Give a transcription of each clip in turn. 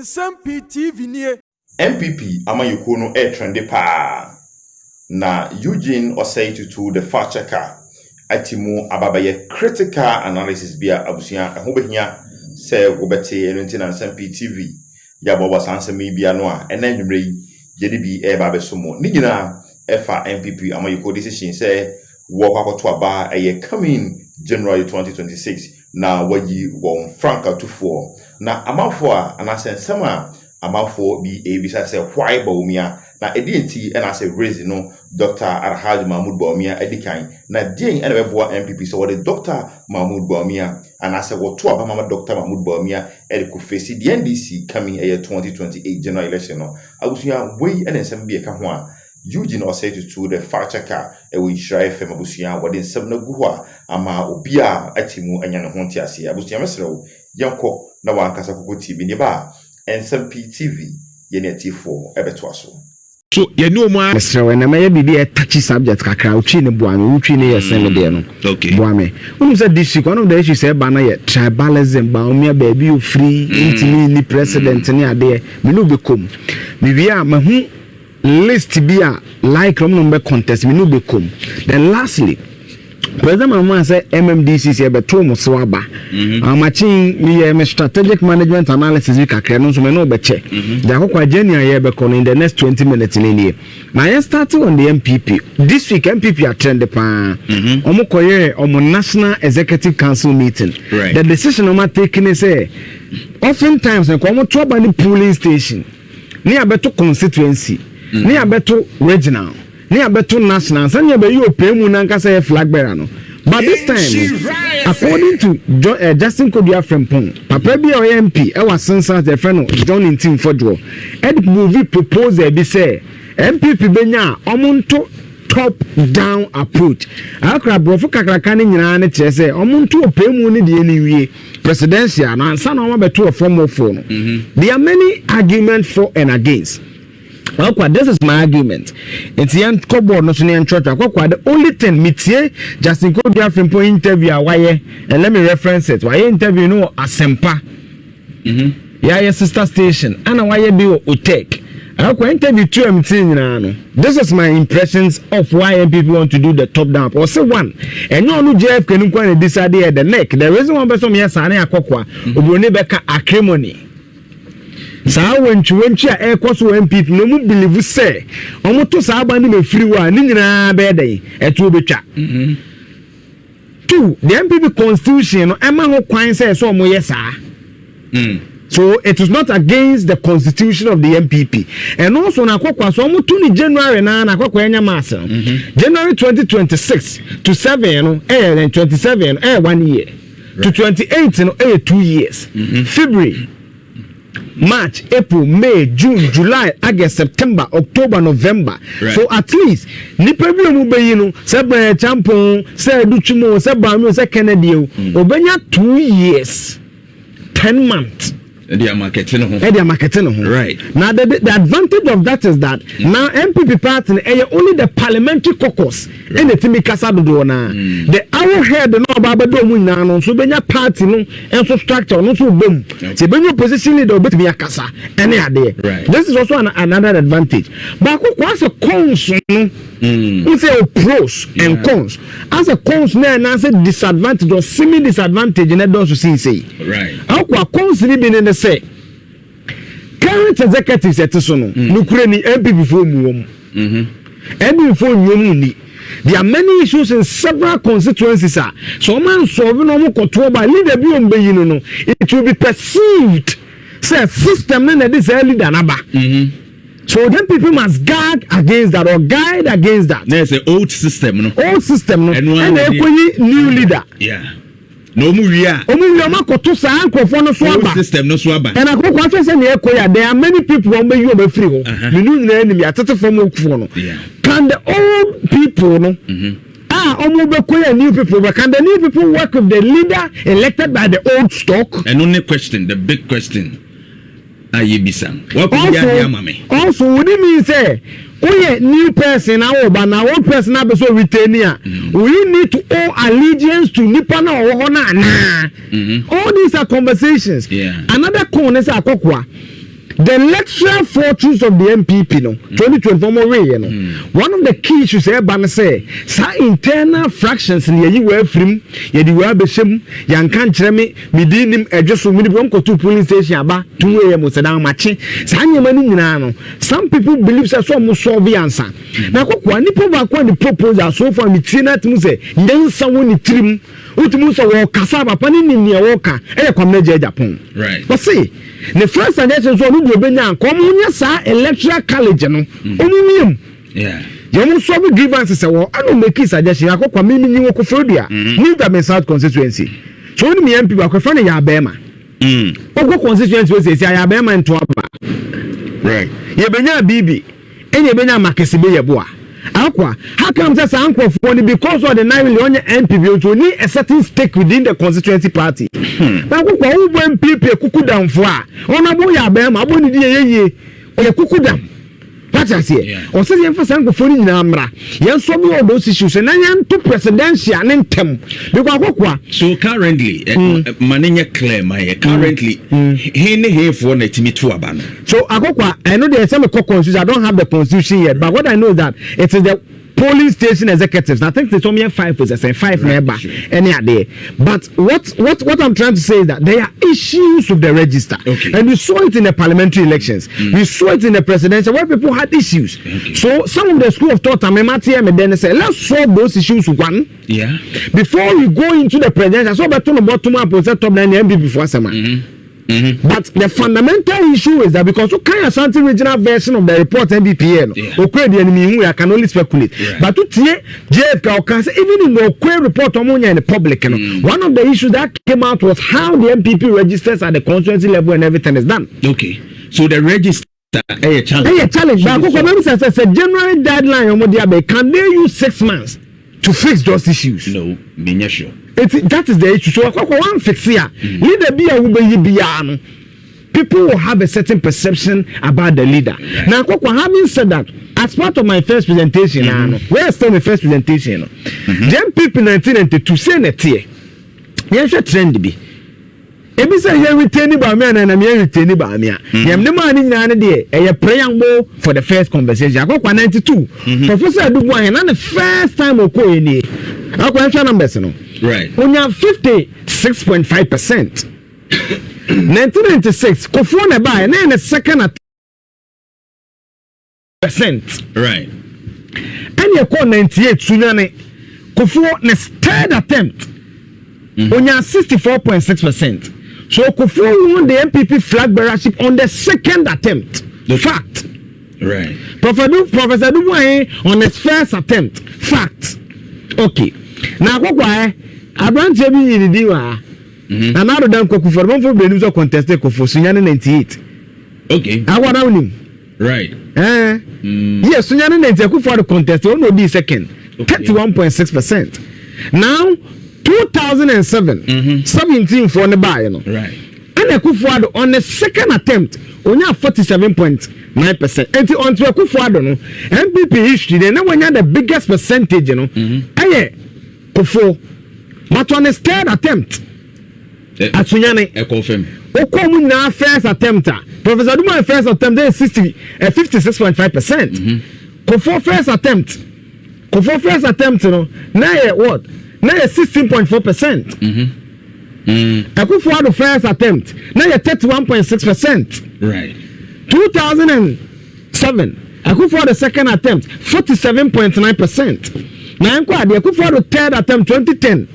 Nsem-Pii TV nie. MPP amayuko no trende pa. Na Eugene Osie Tutu the fact checker atimu ababaye critical analysis bia abusia ho behia se wobete eno ntina Nsem-Pii TV ya bobo sansemi bia no a ena nwumre yi yedi bi ba besomo ni nyina efa MPP amayuko decision say wo kwakoto aba coming January 2026 na wayi won franka tufo na amafo a anasensema amafo bi ebisa say why Bawumia na edinti na say raise no Dr Bawumia edikan na den na beboa MPP so what Dr Bawumia and I say what to abama Dr Bawumia ediku face the NDC coming year 2028 general election no abusuya we and nsem bi ka ho a Eugene Osie Tutu the fact checker we share FM abusuya what nsem na gu ho a ama obi a atimu anya ne ho ntiase abusuya mesrew yanko na wankasa kokoti bi ne ba Nsem-Pii TV yene T4 ebeto aso. So you know more Mr. na may be a touchy subject kakra uchi ne boame uchi ne yesem de no. Okay. Boame. When you said this one of the issues say bana ye tribalism Bawumia baby you free intimi ni president ni ade me no be kom. Me bia me hu list bia like number contest me no be kom. Then lastly President Mama say MMDC say beto mo so aba. Amachin me strategic management analysis we kakra no so me no be che. The akokwa January ye be in the next 20 minutes in here. Now I started on the MPP. This week MPP are trend pa. Omo koye omo National Executive Council meeting. Right. The decision omo taking is say oftentimes when omo to aba ni polling station. Ni abeto constituency. Ni abeto regional. Ni abeto national sanya be you pay mu na nka say flag bearer no but this time according to Justin Kodia Frempong papa bi o MP e was sense the friend John Intim Fodwo ed movie proposal be say MPP benya omonto top down approach akra brofo kakraka ni nyina ne kire say omonto pay mu ni de ni wie presidential na ansa na o beto form of no there are many arguments for and against. Okay, this is my argument. It's the end cupboard no sunian church. The only thing mitie Justin Kodia Frempong interview why and let me reference it. Why interview no Nsem-Pii. Yeah, sister station. And why be Utek. I will interview 2 MT. This is my impressions of why MPP want to do the top down. Or say one. And no JF can go and decide at the neck. The reason one person yes ane akokwa. Ubone beka acrimony. Sa when a air cost MPP no mu believe say omo to sa aba ni me free wa ni nyina be dey etu betwa. 2 the MPP constitution no ema ho kwan say so omo yes so it is not against the constitution of the MPP and also na kwakwa so omo to ni January na kwakwa enya mass January 2026 to 7 no 27 1 year to 28 no 2 years February March, April, May, June, July, August, September, October, November. Right. So at least, ni problem ube yino, sebe champon, se duchumo, se bami, se Kennedy, obenya 2 years, 10 months. They are marketing home. Right. Now the advantage of that is that now MPP party only the parliamentary caucus in the Timikasa do na. The arrowhead no babado mu na no so benya party no enso structure no so bom. Se benya opposition leader obetimi akasa ene ade. This is also another advantage. But as a cons no we say pros and cons. As a cons na say disadvantage or semi disadvantage na don so say. Right. Akwa cons ni bi in say current executives etisono nukure ni MPP for mu MPP for mu ni there are many issues in several constituencies so man solve no mo koto ba leader bi on be no it will be perceived say system na this leader na ba so then people must guard against that or guide against that. There's an old system no and new leader no muria makoto sa ankofo no so aba system no so aba and akoko afa say na ekoya there are many people who be you be free ho menu nyina enimi atete fam okufo no can the old people no omo be koya new people but can the new people work with the leader elected by the old stock and only question the big question ayebisa what could be the mama also would it mean say new person now but now one person na be so retain here we need to owe allegiance to nipa na all these are conversations another con is akokwa the electoral fortunes of the MPP no 2024 more way no one of the key issues say sa internal fractions in ye we from ye di we abeshem yan kan kire me di nim edwoso me di bom ko to police station aba 2 am se dan mache sa nyema ni nyina no some people believe say so mo solve answer na kokwa nipa ba kwa the proposal so far me tie na tum say ndensa woni tirim utumu so wo kasa papa ni ni e wo ka e kwamna je Japan right but see the first suggestion so no do benya kom nya sa electoral college no omumiem yeah you so be grievances wo I don't make suggestion akokwa me ni wo kofodua new government south constituency so ni me MP ba ko fa na ya bema ogo constituency we say ya bema nto aba right ye benya bibi enye benya makese be ye boa akwa how come say sanko for because of the 9 million MPP to need a certain stake within the constituency party na kwa ubo MPP kuku down for ona bo ya bema abo ni ye kuku down what I say o say yen fa sanko for ni na amra yen so be all those issues na yen to presidential ntem because akwa so currently manenya clear my currently he for na timi to aba no so akwa I know there is some constitution I don't have the constitution yet but what I know that it is the polling station executives. I think it's only 5 was say 5 member any day. But what I'm trying to say is that there are issues with the register. Okay. And we saw it in the parliamentary elections. We saw it in the presidential where people had issues. Okay. So some of the school of thought and then say let's solve those issues one. Yeah. Before we go into the presidential. So but to bottom up was top 9 MB before summer. But the fundamental issue is that because you can't something regional version of the report MBPN, okay, the enemy I can only speculate. Right. But to JFK can say even in the okay report in the public, one of the issues that came out was how the MPP registers at the constituency level and everything is done. Okay, so the register a challenge. A challenge. But a general deadline. Can they use 6 months to fix those issues? No, me sure. That is the issue. So one fix here. Leader be a people will have a certain perception about the leader. Right. Now, having said that, as part of my first presentation, where still my first presentation, then people 1992 say that here, here's a trend be. Ebi say here retain by me and I'm here retain by me. Yam the man in a preamble for the first conversation. I got 92. Professor Dubois and the first time we go in here. I got numbers no. Right. When you have 56.5%. 1996, Kofone by and then the second percent. Right. And you call 98 Sunyane Kofone third attempt. When you have 64.6%. So Kofone won the MPP flag bearership on the second attempt. The fact. Right. Professor Dubois on his first attempt. Fact. Okay. Now why I don't tell me the deal. And now the Kofu for one for Benuso contested Kofu Sunyane 98. Okay. I want him. Right. Yes, Sunyane 98 for the contest only the second. 31.6%. Now 2007 17 for the buy, you know. Right. And Akufo-Addo on the second attempt only 47.9%. And on to Akufo-Addo no MPP history then when you had the biggest percentage, you know. Kofo. But on the third attempt, Asunyane, I confirm. Okomu na first attempt. Professor Duma first attempt there is 56.5%. Kofo first attempt. You know. Now what? Now 16.4%. Akufo-Addo first attempt. Now 31.6%. Right. 2007. Akufo-Addo second attempt. 47.9%. Now Akufo-Addo third attempt 2010.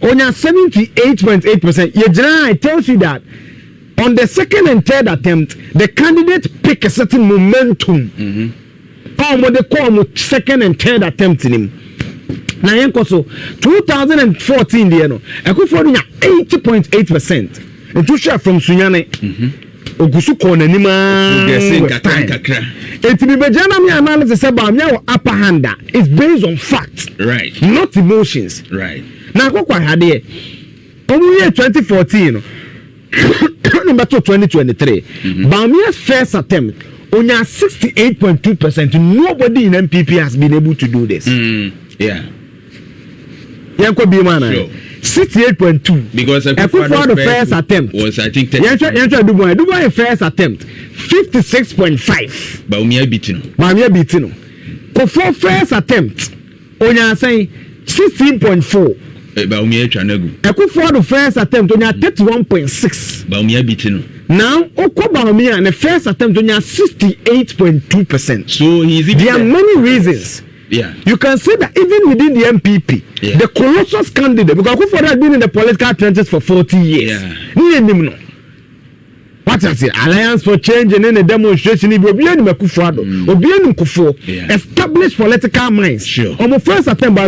On your 78.8%. It tells you that on the second and third attempt, the candidate pick a certain momentum. What they call second and third attempt in him. Now, 2014, Akufo-Addo 80.8%. And to share from Sunyane, Ogusu Konanima, it will be Bejana analysis about your upper hand. It's based on facts, right? Not emotions, right? Now, go quite had here. Only 2014, number 2023. Bawumia's first attempt, only 68.2%. Nobody in MPP has been able to do this. Yeah. Yanko Bimana. 68.2. Because Akufo-Addo first attempt was, I think, Dubois first attempt 56.5. Bawumia beating. Kofo first attempt onya saying 16.4. Bawumia Chanagu. Akufo-Addo first attempt onya 31.6. Bawumia beating. Now Bawumia the first attempt onya 68.2%. So there are many reasons. Yeah. You can say that even within the MPP, the colossus candidate, because Akufo-Addo has been in the political trenches for 40 years. Yeah. What I say, Alliance for Change and then a demonstration, established political minds. Sure. On the first attempt,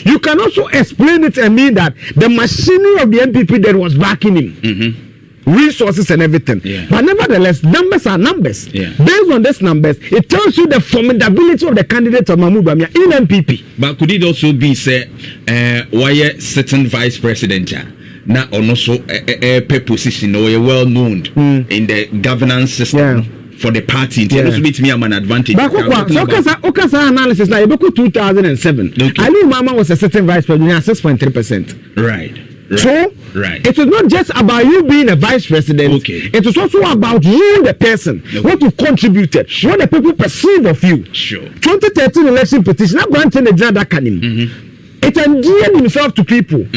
you can also explain it and mean that the machinery of the MPP that was backing him. Resources and everything, but nevertheless, numbers are numbers. Based on these numbers, it tells you the formidability of the candidate of Mahmoud Bawumia in MPP. But could it also be say why certain vice president now also a position or well known in the governance system for the party? It also beats me an advantage. But Okasa analysis now, you 2007. Ali Mama was a certain vice president, 6.3%. Right. So, it was not just about you being a vice president. It was also about you, the person, what you contributed, what the people perceive of you. 2013 election petition, not granting the Jada Kanim. It endeared himself to people.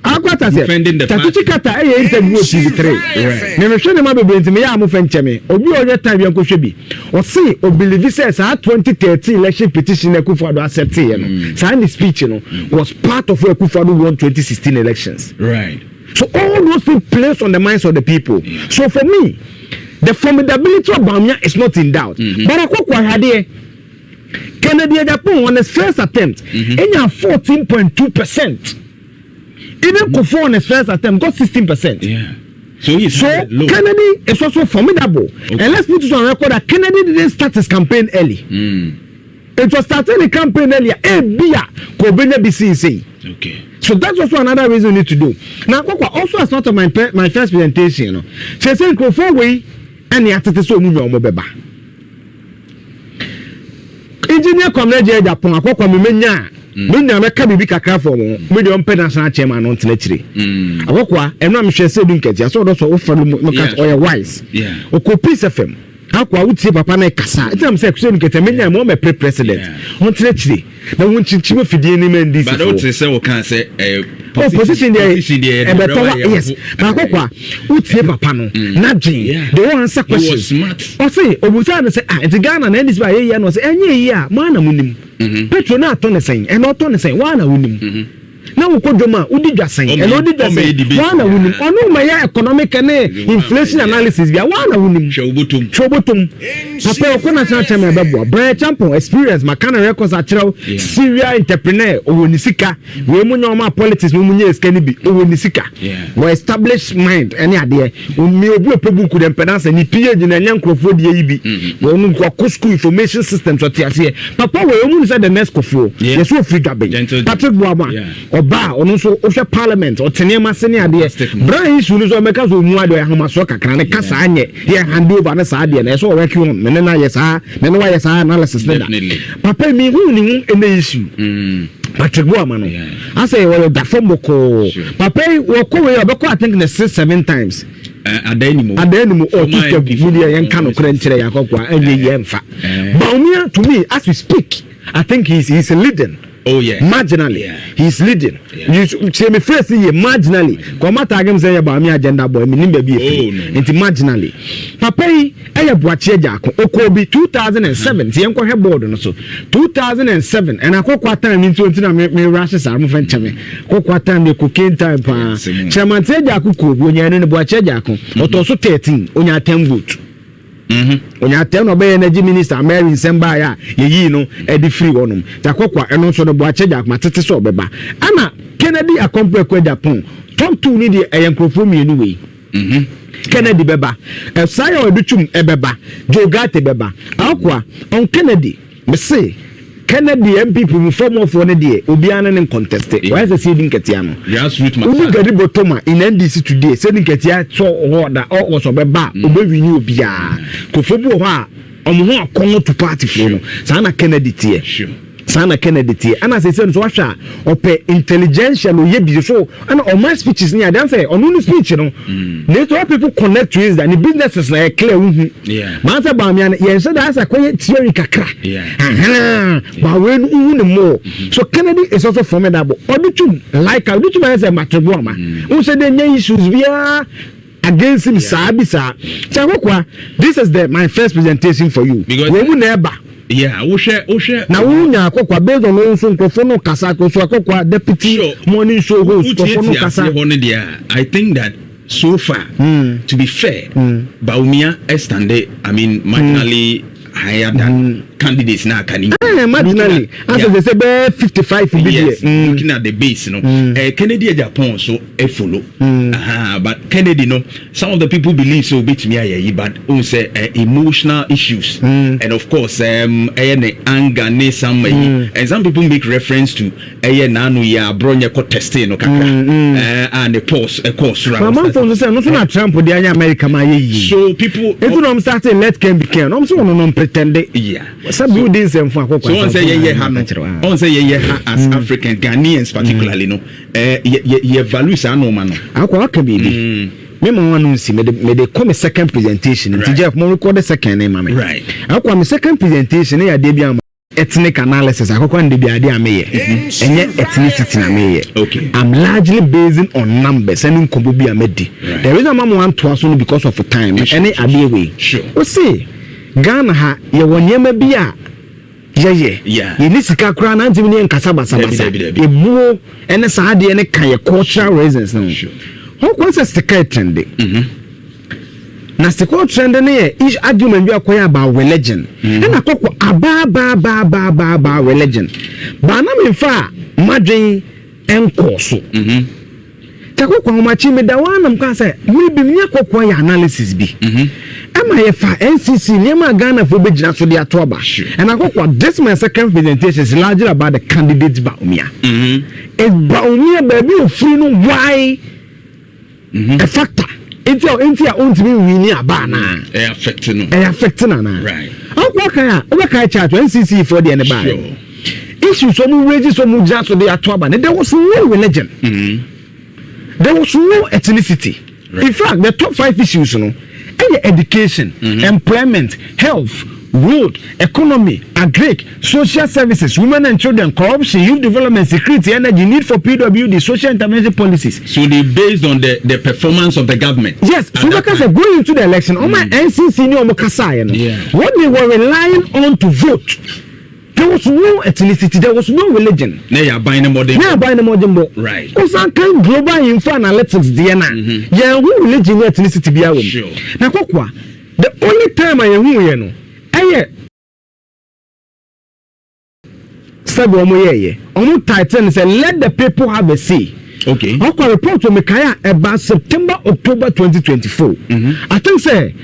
Defending the fact. Interview TV3. Me show them about me ya amofenche me. Obi oye time yanko hwebi. O say o believe says 2013 election petition Akufo-Addo accept no. Sign the speech was part of where Akufo-Addo won 2016 elections. Right. So all those things place on the minds of the people. So for me, the formidability of Bawumia is not in doubt. But Akufo had Kennedy Japan on his first attempt, 14.2%. Even Kofo on his first attempt got 16%. Yeah. So Kennedy is also formidable. And let's put this on record that Kennedy didn't start his campaign early. It was starting the campaign earlier. Okay. So that's also another reason we need to do. Now, also as part of my first presentation, she said Kofo way and the attitude so move. Engineer Comrade Japan, Akoko Menya. Menya meka bibi kakra for mo. Me dey on national chairman on tenachire. Akoko eno am hwe se dunketi. So do so wo fa no oye wise. O ko Peace FM. Akwa wutie papa na kasa. Itam say kusen dunketi menya mo me president. On tenachire. Na won chinchimo fidie ni men dis. But don't say we can say position there. Yes. But Akoko wutie papa no. Na dwen. They wan answer questions. Smart. O say obusa na say it's Ghana na this ba ye no say enye yi a ma na munim. Petro na atọ ne sen eno atọ ne sen wa na wunim na wokodoma udi dwasen eno udi dwasen wa na wunim onu ma ya economic and inflation analysis bia wa na wunim chobotum papa okona cha cha me bebo brand champion experience makana records achiraw serial entrepreneur owonisika we munyo ma politics we munye skani bi owonisika we establish mind any ade mi obi opebuku dem pedance ni PhD na nyankrofo de yi bi we onu ko school information system so tiase papa we mu say the next kofo yes we free gabe Patrick Bawumia oba ono so ohwe parliament otenema sene ade brand issue no so meka so mu ade ahamaso kakra ne kasa anye ye hand over na sa ade na so work on me na yesa me no yesa analysis na papa mi hu ni hu ene issue Patrick Bawumia no I say we da fomoko papa we ko we obeko I think the 6-7 times adanimo o tuke video yen kan no kra nkyere yakokwa anye yemfa Bawumia to me as we speak I think he's leading. Marginally, he's leading. You say me first year marginally. Come tag him say about me agenda boy. Me nimbe be into marginally. Papa eye boache jako. Okobi 2007. See enko he board no so. 2007 and akokwa time into na me rashes am friend chame. Kokwa time me cocaine time pa. Chairman say jako ko onya ne boache jako. Otoso 13 onya 10 vote. Onya tell no be energy minister Mary Nsem-Pii ya yi no e di free wonum takokwa eno so no bo ache jak matete so beba ana Kennedy akompe kwa Japan top 2 ni di eyankrofo mienu we Kennedy beba sai o duchum ebeba jogate beba akwa on Kennedy me say Kennedy MPP mu form of one dey obiana ne contest why is the nketia no grassroots matter gadi botoma in NDC today say nketia so order o so beba obewi ni obia kofobu ho a omo ho akon to party fo no sa na Kennedy tie Sana Kennedy tie ana say so ahwa ope intelligentsia no ye bi so ana o my speeches ni adan say onu speech no later people connect to is that the businesses na clear man say Bawumia ye say that say koye theory kakra ba we no more so Kennedy is also formidable odutu like odutu man say matrebo ma who say dey issues bia against him sabisa so this is my first presentation for you we will never we share na wunya akokwa based on onso nkofo no kasa ko so akokwa deputy morning show host nkofo no kasa I think that so far to be fair Bawumia estande I mean marginally higher than candidates now can marginally as they say 55 yes, looking at the base Kennedy Japan so follow but Kennedy some of the people believe so bit me but say emotional issues and of course anger some and some people make reference to nanu ya bronya ko testing no kakra and the pause a course right say no na Trump dey anya America ma ye so people if you know starting let can be can no so no pretend some buildings and for so on say on say as African Ghanaians particularly ye value sa no man akwa baby me mo wan see me dey come second presentation nti Jeff mo record the second name me right akwa me second presentation ya dey bia ethnic analysis akwa nde bia dey ameye enye ethnicity na meye okay I'm largely basing on numbers and nkombo bia medi the reason I'm want to aso because of time any adewe sure o see Ghana ha ye wonyema bia ye ni sika kura na ntimi ne nkasa basa ebuo ene saade ene kan ye cultural reasons no how can sika trend na sika trend ne ye each argument bi akoya about religion na kokko aba religion ba na me fa madwen enkoso takokko ho machi me da wana mka say me bi me kokko ya analysis bi ama ye fa NCC niema Ghana for be jina so dey atoba and akokwa this my second presentation is largely about the candidate Bawumia is Bawumia baby free no why a factor into ontimi wini aba na affect na right akwa kai chat NCC for the anybody issue so mu raise so mu jina so dey atoba there was no religion there was no ethnicity in fact the top 5 issues education, employment, health, road, economy, agric, social services, women and children, corruption, youth development, security, energy, need for PWD, social intervention policies. So they based on the performance of the government. Yes. So because of going into the election, on my NCC, what they were relying on to vote. There was no ethnicity, there was no religion. They are buying more than right. Also, kind global info analytics, DNA. Yeah, who religion, ethnicity be our sure. Now, the only time I am here, Titan said, let the people have a say. Okay. Our report to Mekaya about September, October 2024. I think, say,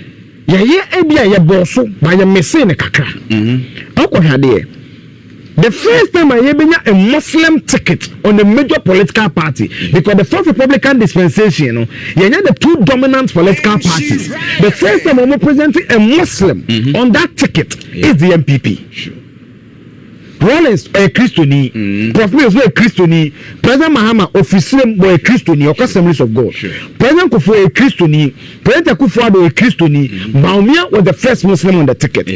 yeah, boss, by a message, kakra. The first time I hear a Muslim ticket on a major political party, because the fourth Republican dispensation, the two dominant political parties. The first time I'm presenting a Muslim on that ticket is the MPP. Sure. Rollins a Christian, Prof. Mills a Christian, President Mahama officially a Christian, or Assemblies of God. Sure. President Kufuor a Christian, President Kufuor a Christian, Bawumia was the first Muslim on the ticket.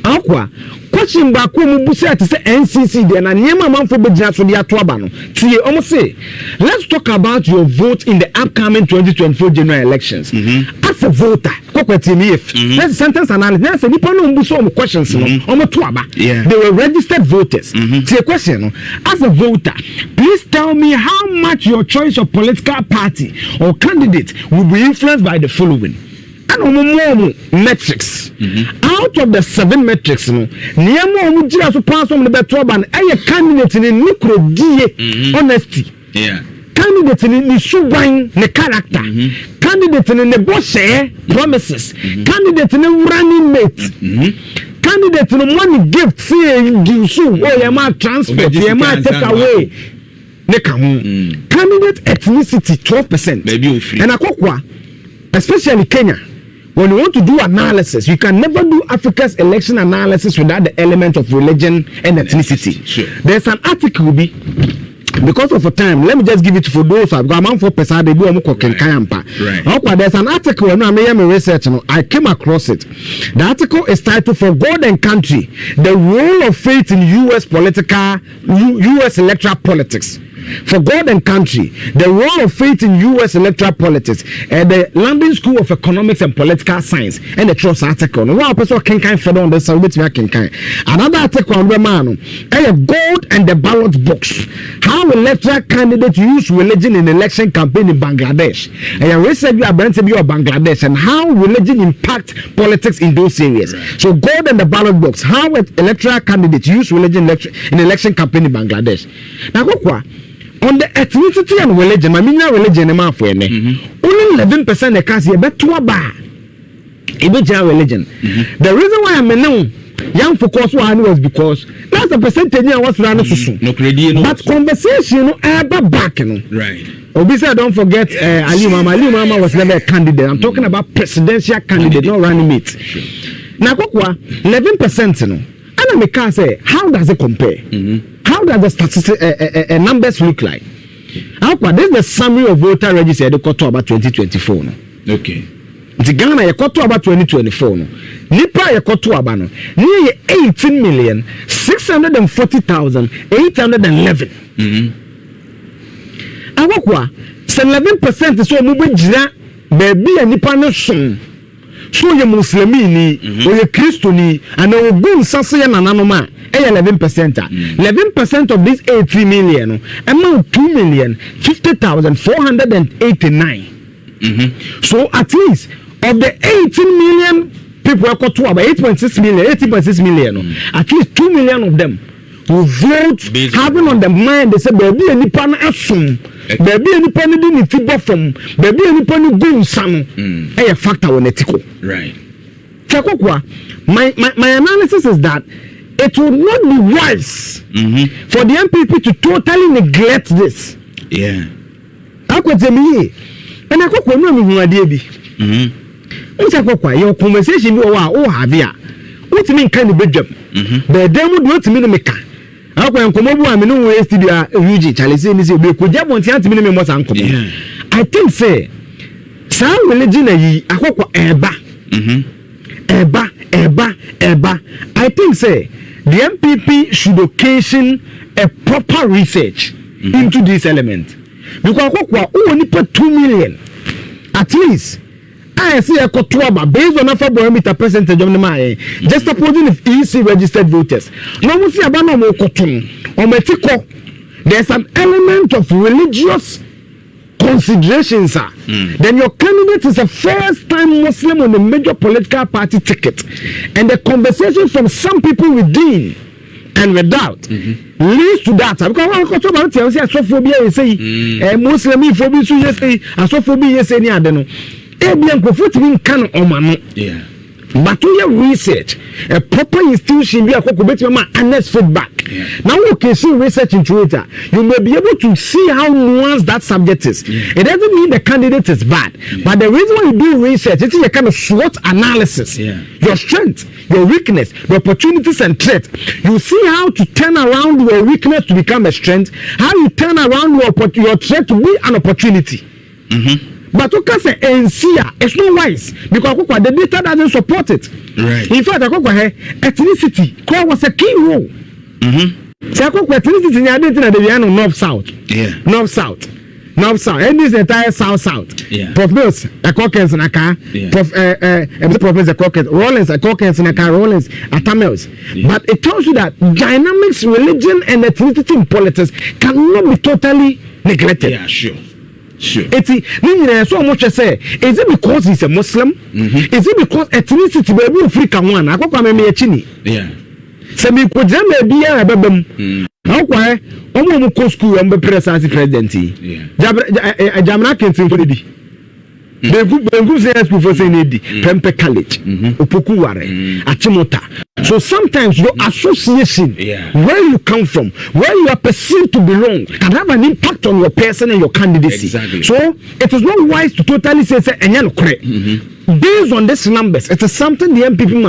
Akwa question back mu busa to say NCC there na niema manfo begina so dey atoaba no tie omo say let's talk about your vote in the upcoming 2024 general elections as a voter kokwati me if let's sentence analysis na say nipa no mbuso omo questions no omo toaba they were registered voters tie question no as a voter please tell me how much your choice of political party or candidate will be influenced by the following and metrics. Out of the 7 metrics, niamo mujira so pass on the better ban. A candidate in micro die honesty. Yeah. Candidate in the subain the character. Candidate in the boss promises. Candidate in the running mate. Candidate in the money gift say give so yama transport yama take away. Candidate ethnicity 12%. Maybe free. And akokwa especially Kenya. when you want to do analysis, you can never do Africa's election analysis without the element of religion and ethnicity. Sure. There's an article because of the time, let me just give it for those who have gone for Pesa, they do a right. There's an article when I made research, I came across it. The article is titled "For God and Country: The Role of Faith in U.S. electoral politics." For God and Country, the role of faith in U.S. electoral politics, the London School of Economics and Political Science, and the trust article. One person can further on this, another article on the man, God and the ballot box. How electoral candidates use religion in election campaign in Bangladesh. And research you of Bangladesh and how religion impact politics in those areas. So God and the ballot box. How electoral candidates use religion in election campaign in Bangladesh. Now, on the ethnicity and religion, I mean religion only 11% of cast better bar religion. The reason why I'm known young focus one was because that's the percentage I was running but conversation back, right. Obviously, don't forget Ali Mama. Ali Mama was never a candidate. I'm talking about presidential candidate, not running mate. Sure. Now, 11%, and I can say, how does it compare? How does the statistics numbers look like? This is the summary of voter register about 2024. Okay. The Ghana you got to about 2024. Nipa you got to about nearly 18,640,811. Awakwa 11% so mu bejira baby nipa no son. So you Muslimini or you Christiani and we go sase ya nananoma 11%. 11% of this 80 million amount 2,050,489. So at least of the 18 million people who got to about 8.6 million, 80.6 million, at least 2 million of them who vote having on the mind they say baby any pan assume baby any pan didn't figure from baby any pan go some a factor on ethical. Right. My analysis is that it would not be wise for the MPP to totally neglect this. Yeah. I could tell me, and I could know me who I did. Your conversation you are have here. What you mean kind of big job? The demo do what to me make. I can come over and no waste to Eugene Charles in this be could jump on the minimum was uncle. I think say some religion eba. I think say the MPP should occasion a proper research into this element. Because only put 2 million at least. I see a kotuaba based on a barometer percentage of the money. Just supposing if EC registered voters. No one see about no cotton or metiko. There's an element of religious considerations, sir. Then your candidate is a first-time Muslim on a major political party ticket, and the conversation from some people within and without leads to that. Because I talk about it, I say asophobia. You say Muslim phobia. So you say asophobia. You say ni adeno. Yeah. But to your research, a proper institution be a honest feedback. Now you can see research into it. You may be able to see how nuanced that subject is. It doesn't mean the candidate is bad. But the reason why you do research, it's a kind of SWOT analysis. Your strength, your weakness, the opportunities and threats. You see how to turn around your weakness to become a strength. How you turn around your threat to be an opportunity. But you can say NCA, it's not wise because the data doesn't support it. Right. In fact, ethnicity was a key role. So ethnicity in the identity of north south. North south. And this entire south. Prof Mills, a Caucasian and a car. Prof a Caucasian. Rollins, a Caucasian and a car. Rollins, a Tamils. But it tells you that dynamics, religion, and ethnicity in politics cannot be totally neglected. Yeah, sure. It's so much I say. Is it because he's a Muslim? Is it because ethnicity baby Africa one? I go me chini. So me could jam be a babam. How why? Omo ko school am be president. Jamna kentin for di. Bengu say school for say need Pempe College. Opokuware. Achimota. So sometimes your association, where you come from, where you are perceived to belong, can have an impact on your person and your candidacy. Exactly. So it is not wise to totally say based on these numbers, it is something the MPP must